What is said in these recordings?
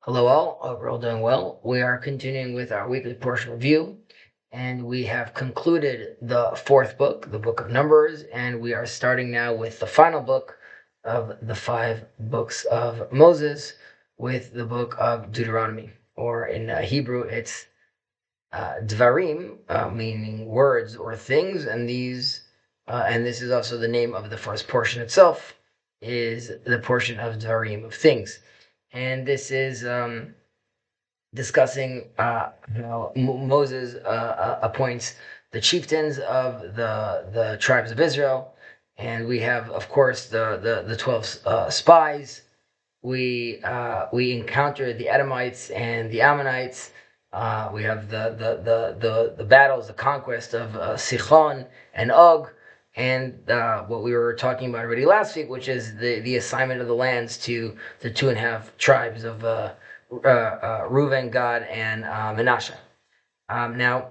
Hello all, hope we're all doing well. We are continuing with our weekly portion review, and we have concluded the fourth book, the book of Numbers, and we are starting now with the final book of the 5 books of Moses, with the book of Deuteronomy, or in Hebrew it's Devarim, meaning words or things, and this is also the name of the first portion itself, is the portion of Devarim, of things. And this is discussing how Moses appoints the chieftains of the tribes of Israel, and we have, of course, the 12 spies. We encounter the Edomites and the Ammonites. We have the battles, the conquest of Sichon and Og, and what we were talking about already last week, which is the assignment of the lands to the 2.5 tribes of Reuven, Gad, and Manasseh. Now,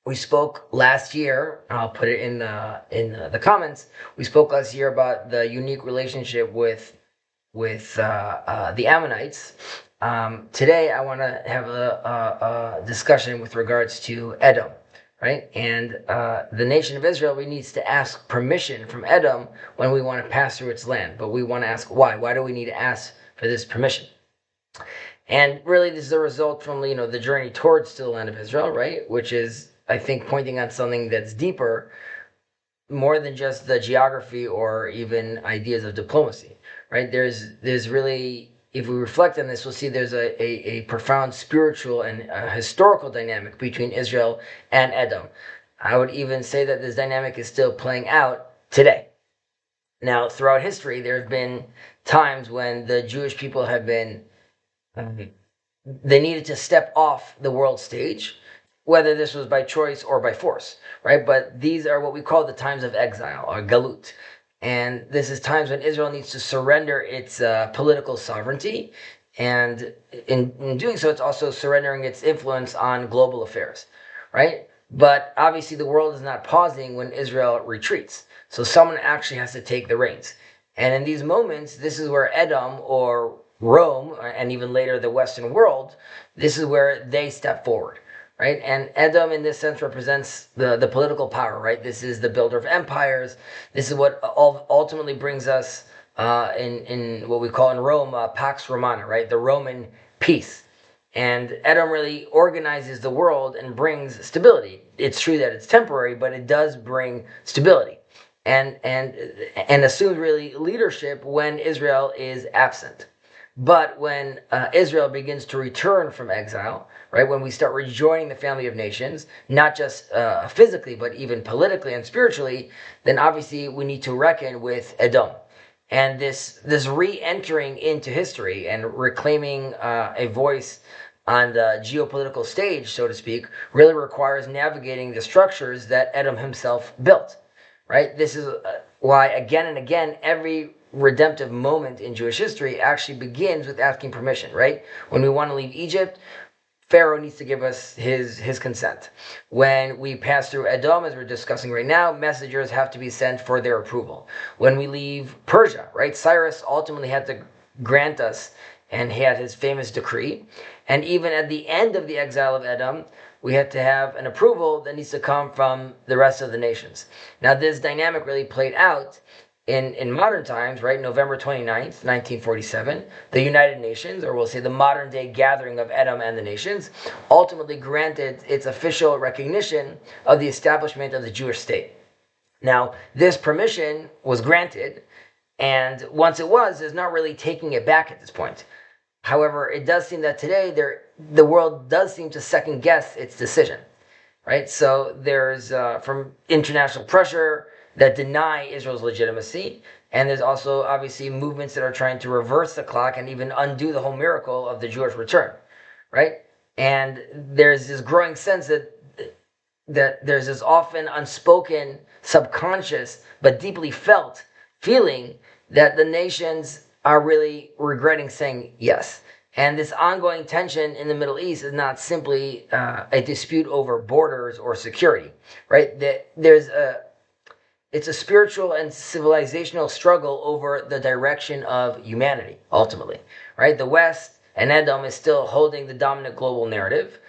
we spoke last year. I'll put it in the comments. We spoke last year about the unique relationship with the Ammonites. Today, I want to have a discussion with regards to Edom, right? And the nation of Israel, we needs to ask permission from Edom when we want to pass through its land. But we want to ask why. Why do we need to ask for this permission? And really, this is a result from the journey towards the land of Israel, right? Which is, I think, pointing on something that's deeper, more than just the geography or even ideas of diplomacy, right? There's really, if we reflect on this, we'll see there's a profound spiritual and historical dynamic between Israel and Edom. I would even say that this dynamic is still playing out today. Now, throughout history, there have been times when the Jewish people have been they needed to step off the world stage, whether this was by choice or by force, right? But these are what we call the times of exile, or galut. And this is times when Israel needs to surrender its political sovereignty. And in doing so, it's also surrendering its influence on global affairs, right? But obviously, the world is not pausing when Israel retreats. So someone actually has to take the reins. And in these moments, this is where Edom, or Rome, and even later the Western world, this is where they step forward, right? And Edom, in this sense, represents the political power, right? This is the builder of empires. This is what ultimately brings us in what we call in Rome Pax Romana, right? The Roman peace. And Edom really organizes the world and brings stability. It's true that it's temporary, but it does bring stability, and assumes really leadership when Israel is absent. But when Israel begins to return from exile, right, when we start rejoining the family of nations, not just physically, but even politically and spiritually, then obviously we need to reckon with Edom. And this re-entering into history and reclaiming a voice on the geopolitical stage, so to speak, really requires navigating the structures that Edom himself built, right? This is why, again and again, every redemptive moment in Jewish history actually begins with asking permission, right? When we want to leave Egypt, Pharaoh needs to give us his consent. When we pass through Edom, as we're discussing right now, messengers have to be sent for their approval. When we leave Persia, right, Cyrus ultimately had to grant us, and he had his famous decree. And even at the end of the exile of Edom, we had to have an approval that needs to come from the rest of the nations. Now, this dynamic really played out in modern times, right? November 29th, 1947, the United Nations, or we'll say the modern day gathering of Edom and the nations, ultimately granted its official recognition of the establishment of the Jewish state. Now, this permission was granted, and once it was, there's not really taking it back at this point. However, it does seem that today the world does seem to second guess its decision, right? So there's from international pressure that deny Israel's legitimacy, and there's also obviously movements that are trying to reverse the clock and even undo the whole miracle of the Jewish return, right? And there's this growing sense that there's this often unspoken, subconscious, but deeply felt feeling that the nations are really regretting saying yes. And this ongoing tension in the Middle East is not simply a dispute over borders or security, right? It's a spiritual and civilizational struggle over the direction of humanity, ultimately, right? The West and Edom is still holding the dominant global narrative.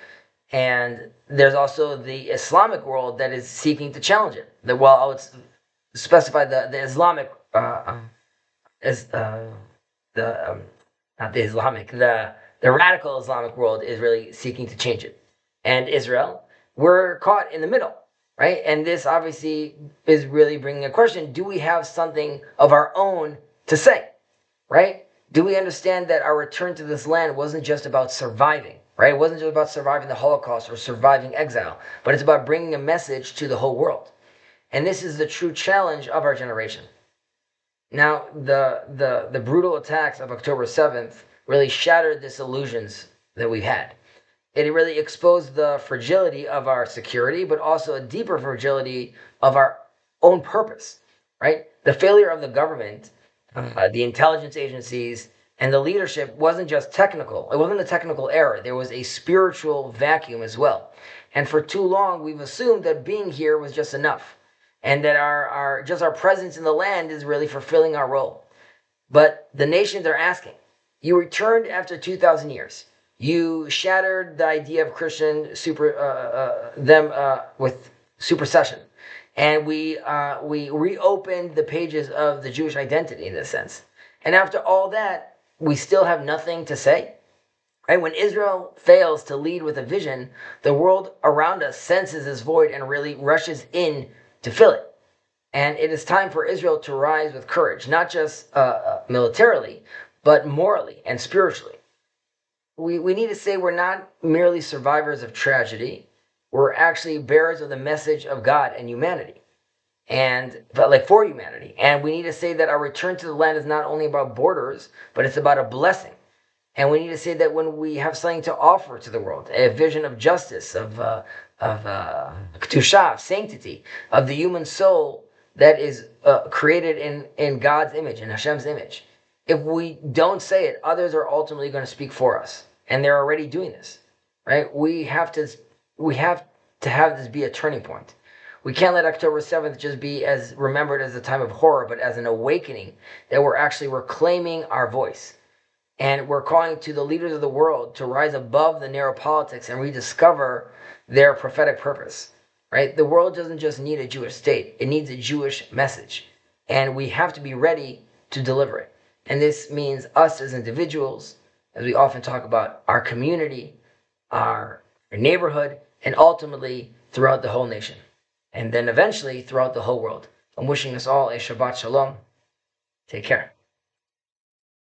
And there's also the Islamic world that is seeking to challenge it. I would specify the Islamic is the not the Islamic, the radical Islamic world is really seeking to change it. And Israel, we're caught in the middle, right? And this obviously is really bringing a question: do we have something of our own to say, right? Do we understand that our return to this land wasn't just about surviving, right? It wasn't just about surviving the Holocaust or surviving exile, but it's about bringing a message to the whole world. And this is the true challenge of our generation. Now, the brutal attacks of October 7th really shattered the illusions that we've had. It really exposed the fragility of our security, but also a deeper fragility of our own purpose, right? The failure of the government, the intelligence agencies, and the leadership wasn't just technical. It wasn't a technical error. There was a spiritual vacuum as well. And for too long, we've assumed that being here was just enough, and that our presence in the land is really fulfilling our role. But the nations are asking. You returned after 2,000 years. You shattered the idea of Christian with supersession, and we reopened the pages of the Jewish identity in this sense. And after all that, we still have nothing to say. Right? When Israel fails to lead with a vision, the world around us senses this void and really rushes in to fill it. And it is time for Israel to rise with courage, not just militarily, but morally and spiritually. We need to say we're not merely survivors of tragedy. We're actually bearers of the message of God and humanity. For humanity. And we need to say that our return to the land is not only about borders, but it's about a blessing. And we need to say that when we have something to offer to the world, a vision of justice, of kedusha, of sanctity, of the human soul that is created in God's image, in Hashem's image. If we don't say it, others are ultimately going to speak for us, and they're already doing this, right? We have to have this be a turning point. We can't let October 7th just be as remembered as a time of horror, but as an awakening that we're actually reclaiming our voice. And we're calling to the leaders of the world to rise above the narrow politics and rediscover their prophetic purpose, right? The world doesn't just need a Jewish state. It needs a Jewish message. And we have to be ready to deliver it. And this means us as individuals, as we often talk about, our community, our neighborhood, and ultimately throughout the whole nation. And then eventually throughout the whole world. I'm wishing us all a Shabbat Shalom. Take care.